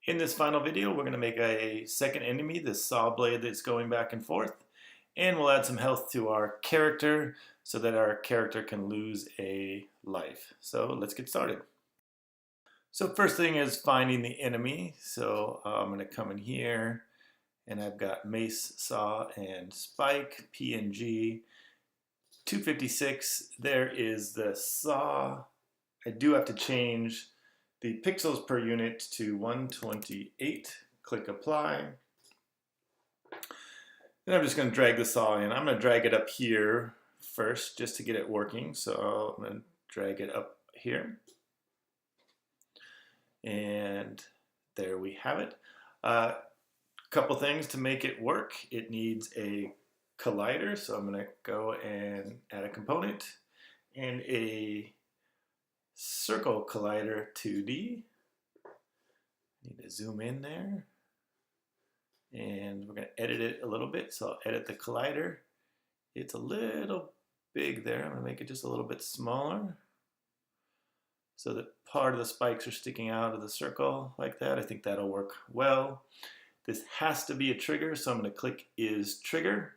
In this final video, we're going to make a second enemy, this saw blade that's going back and forth, and we'll add some health to our character so that our character can lose a life. So let's get started. So first thing is finding the enemy. So I'm going to come in here, and I've got mace, saw, and spike, PNG, 256. There is the saw. I do have to change the pixels per unit to 128. Click apply. Then I'm just going to drag the saw in. I'm going to drag it up here first just to get it working. So I'm going to drag it up here. And there we have it. Couple things to make it work. It needs a collider. So I'm going to go and add a component and a circle collider 2D. Need to zoom in there. And we're going to edit it a little bit. So I'll edit the collider. It's a little big there. I'm going to make it just a little bit smaller so that part of the spikes are sticking out of the circle like that. I think that'll work well. This has to be a trigger, so I'm going to click is trigger.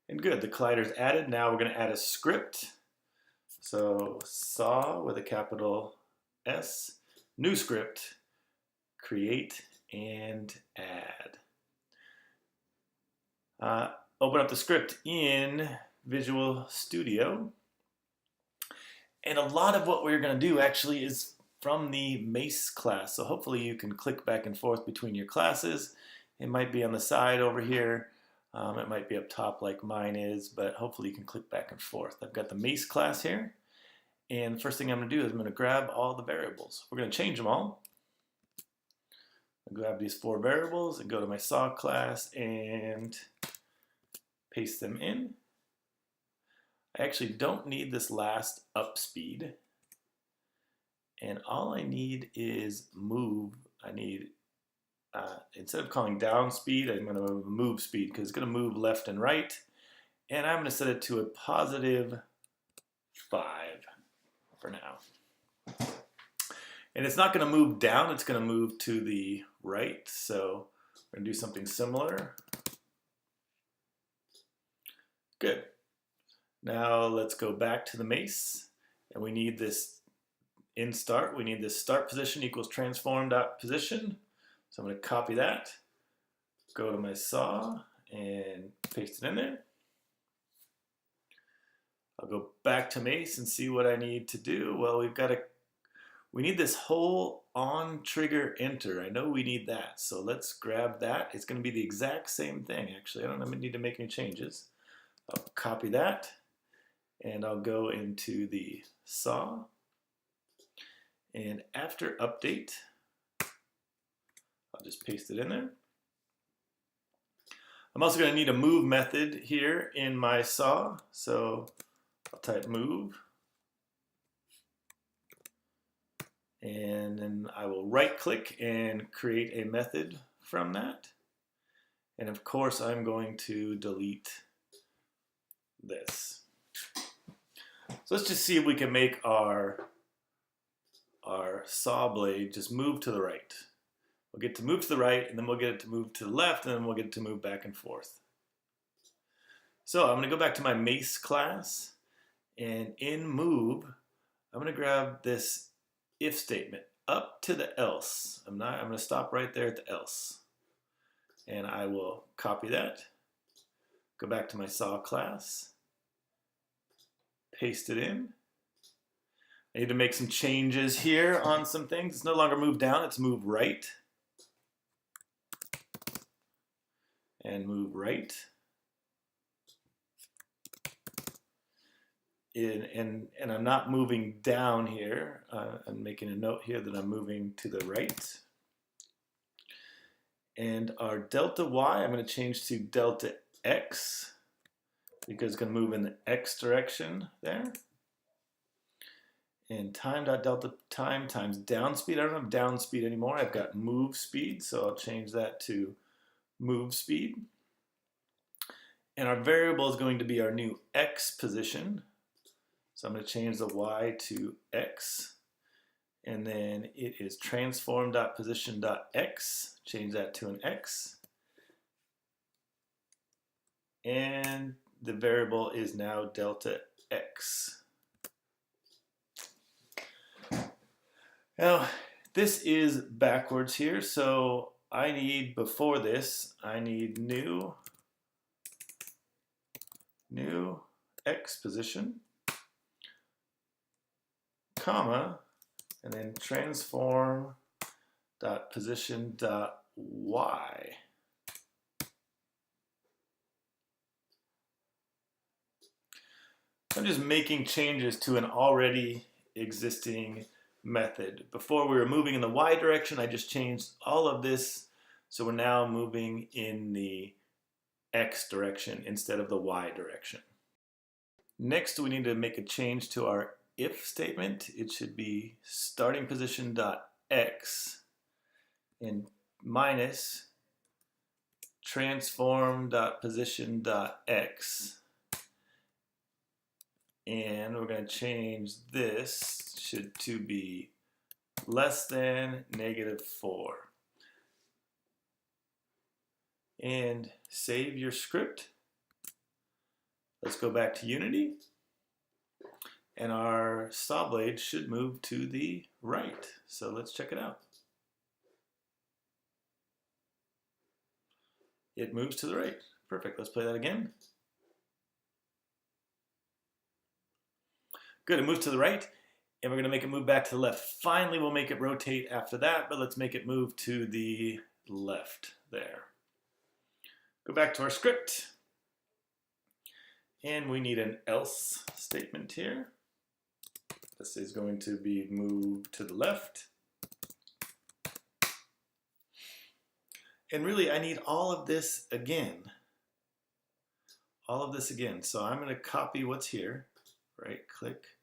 And good, the collider's added. Now we're going to add a script. So saw with a capital S, new script, create and add. Open up the script in Visual Studio. And a lot of what we're going to do actually is from the mace class. So hopefully you can click back and forth between your classes. It might be on the side over here. It might be up top like mine is, but hopefully you can click back and forth. I've got the mace class here. And the first thing I'm going to do is I'm going to grab all the variables. We're going to change them all. I'll grab these 4 variables and go to my saw class and paste them in. I actually don't need this last up speed. And all I need is move. I need, instead of calling down speed, I'm going to move speed because it's going to move left and right. And I'm going to set it to a +5 for now. And it's not going to move down, it's going to move to the right. So we're going to do something similar. Good. Now let's go back to the mace. And we need this in start. We need this start position equals transform.position. So I'm going to copy that, go to my saw, and paste it in there. I'll go back to mace and see what I need to do. Well, we need this whole on trigger enter. I know we need that. So let's grab that. It's going to be the exact same thing, actually. I don't need to make any changes. I'll copy that, and I'll go into the saw. And after update, I'll just paste it in there. I'm also going to need a move method here in my saw. So I'll type move. And then I will right click and create a method from that. And of course I'm going to delete this. So let's just see if we can make our saw blade just move to the right. We'll get to move to the right, and then we'll get it to move to the left, and then we'll get it to move back and forth. So I'm going to go back to my mace class, and in move, I'm going to grab this if statement up to the else. I'm going to stop right there at the else. And I will copy that, go back to my saw class, paste it in. I need to make some changes here on some things. It's no longer move down, it's move right. And move right. And I'm not moving down here. I'm making a note here that I'm moving to the right. And our delta y, I'm going to change to delta x because it's going to move in the x direction there. And time.delta time times down speed. I don't have down speed anymore. I've got move speed, so I'll change that to move speed. And our variable is going to be our new x position. So I'm going to change the y to x. and then it is transform.position.x, change that to an x, and the variable is now delta x. Now, this is backwards here, so I need, before this, I need new x position, comma, and then transform.position.y. I'm just making changes to an already existing method. Before we were moving in the y direction, I just changed all of this, so we're now moving in the x direction instead of the y direction. Next, we need to make a change to our if statement. It should be starting position dot x and minus transform dot position dot x, and we're going to change this to be less than -4, and save your script. Let's go back to Unity, and our saw blade should move to the right. So let's check it out. It moves to the right. Perfect. Let's play that again. Good, it moves to the right, and we're going to make it move back to the left. Finally, we'll make it rotate after that, but let's make it move to the left there. Go back to our script, and we need an else statement here. This is going to be moved to the left. And really, I need all of this again. All of this again. So I'm going to copy what's here. Right click,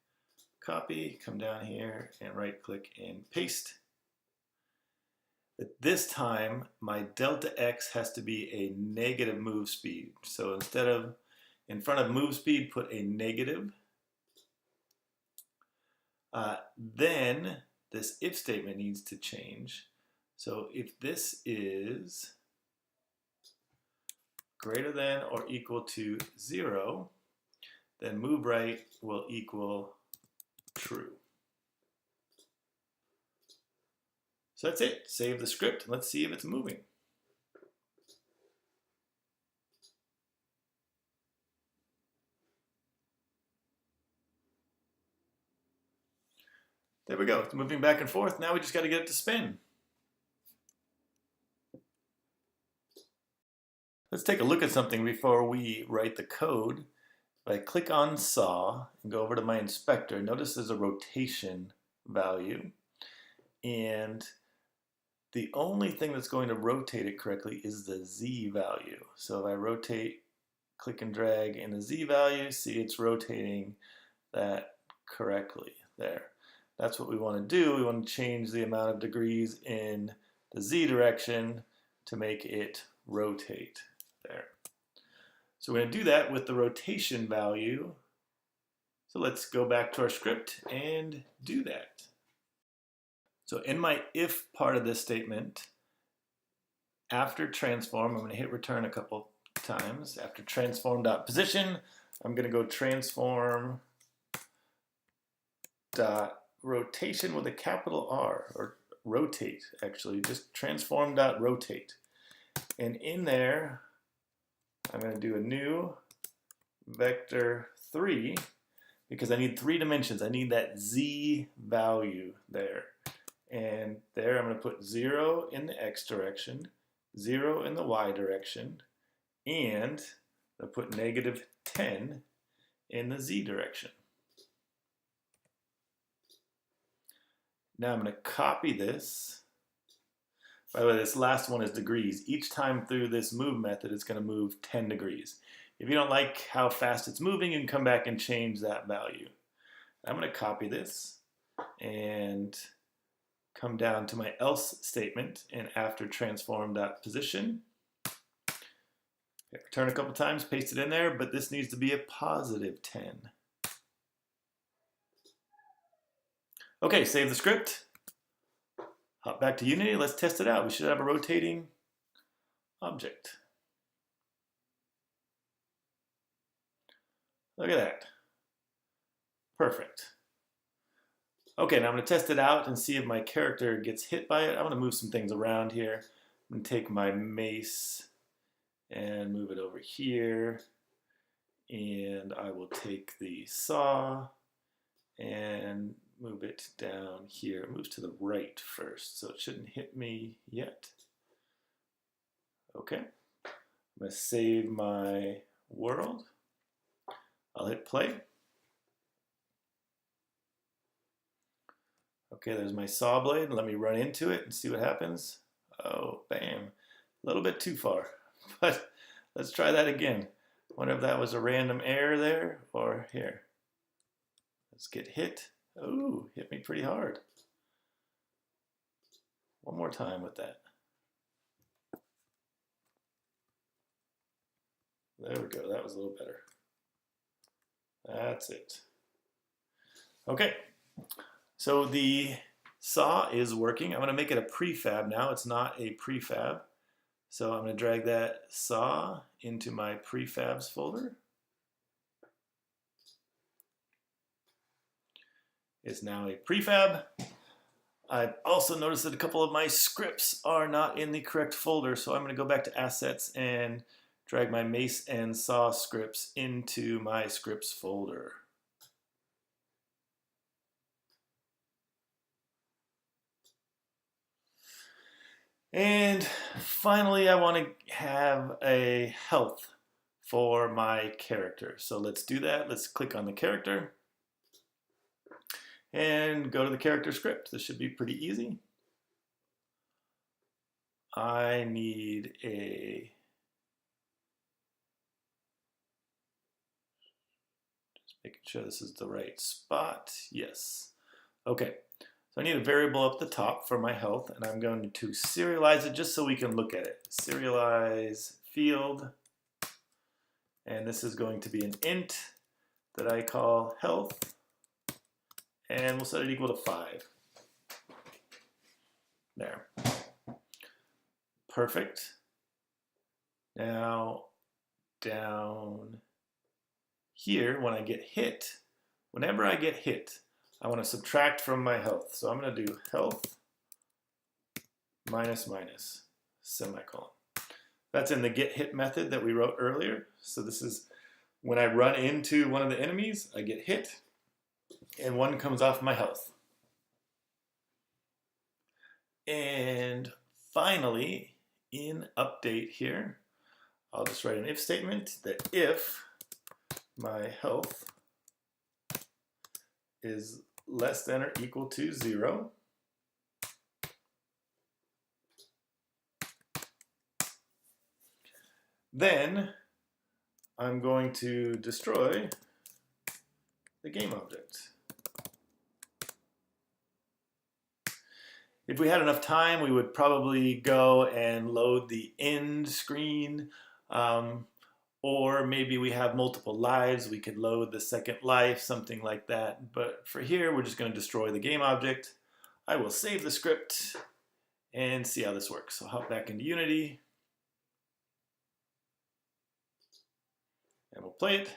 copy, come down here and right click and paste. But this time, my delta x has to be a negative move speed. So instead of in front of move speed, put a negative. Then this if statement needs to change. So if this is greater than or equal to 0, then move right will equal true. So that's it. Save the script. Let's see if it's moving. There we go. It's moving back and forth. Now we just got to get it to spin. Let's take a look at something before we write the code. If I click on saw and go over to my inspector, notice there's a rotation value. And the only thing that's going to rotate it correctly is the Z value. So if I rotate, click and drag in the Z value, see it's rotating that correctly there. That's what we want to do. We want to change the amount of degrees in the Z direction to make it rotate there. So we're going to do that with the rotation value. So let's go back to our script and do that. So in my if part of this statement, after transform, I'm going to hit return a couple times. After transform.position, I'm going to go transform dot rotation with a capital R, or rotate actually, just transform.rotate. And in there, I'm going to do a new vector 3 because I need 3 dimensions. I need that Z value there. And there I'm going to put 0 in the X direction, 0 in the Y direction, and I'm going to put -10 in the Z direction. Now I'm going to copy this. By the way, this last one is degrees. Each time through this move method, it's going to move 10 degrees. If you don't like how fast it's moving, you can come back and change that value. I'm going to copy this and come down to my else statement, and after transform.position, return a couple times, paste it in there, but this needs to be a +10. Okay, save the script Hop back to Unity. Let's test it out. We should have a rotating object. Look at that. Perfect. Okay, now I'm going to test it out and see if my character gets hit by it. I'm going to move some things around here. I'm going to take my mace and move it over here. And I will take the saw and move it down here. It moves to the right first, so it shouldn't hit me yet. Okay, I'm going to save my world. I'll hit play. Okay, there's my saw blade. Let me run into it and see what happens. Oh, bam. A little bit too far, but let's try that again. Wonder if that was a random error there or here. Let's get hit. Oh, hit me pretty hard. One more time with that. There we go. That was a little better. That's it. Okay. So the saw is working. I'm going to make it a prefab now. It's not a prefab. So I'm going to drag that saw into my prefabs folder. It's now a prefab. I've also noticed that a couple of my scripts are not in the correct folder. So I'm going to go back to assets and drag my mace and saw scripts into my scripts folder. And finally, I want to have a health for my character. So let's do that. Let's click on the character and go to the character script. This should be pretty easy. I need a just making sure this is the right spot. Yes. Okay. So I need a variable up the top for my health, and I'm going to serialize it just so we can look at it. Serialize field, and this is going to be an int that I call health, and we'll set it equal to 5. There. Perfect. Now, down here, when I get hit, whenever I get hit, I want to subtract from my health. So I'm going to do health minus minus, semicolon. That's in the get hit method that we wrote earlier. So this is when I run into one of the enemies, I get hit, and one comes off my health. And finally, in update here, I'll just write an if statement that if my health is less than or equal to 0, then I'm going to destroy the game object. If we had enough time, we would probably go and load the end screen, or maybe we have multiple lives, we could load the second life, something like that. But for here, we're just going to destroy the game object. I will save the script and see how this works. So hop back into Unity, and we'll play it.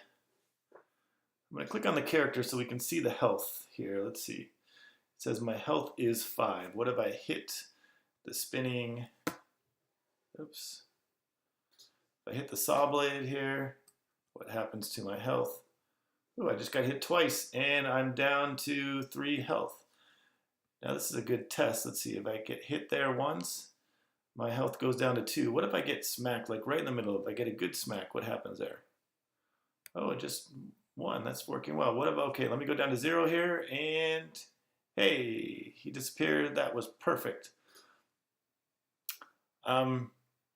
I'm going to click on the character so we can see the health here. Let's see. It says my health is 5. What if I hit the spinning? Oops. If I hit the saw blade here, what happens to my health? Ooh, I just got hit twice and I'm down to 3 health. Now this is a good test. Let's see, if I get hit there once, my health goes down to 2. What if I get smacked, like right in the middle? If I get a good smack, what happens there? Oh, just 1. That's working well. What if, okay, let me go down to 0 here, and hey, he disappeared. That was perfect.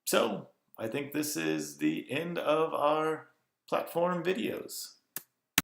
So I think this is the end of our platform videos.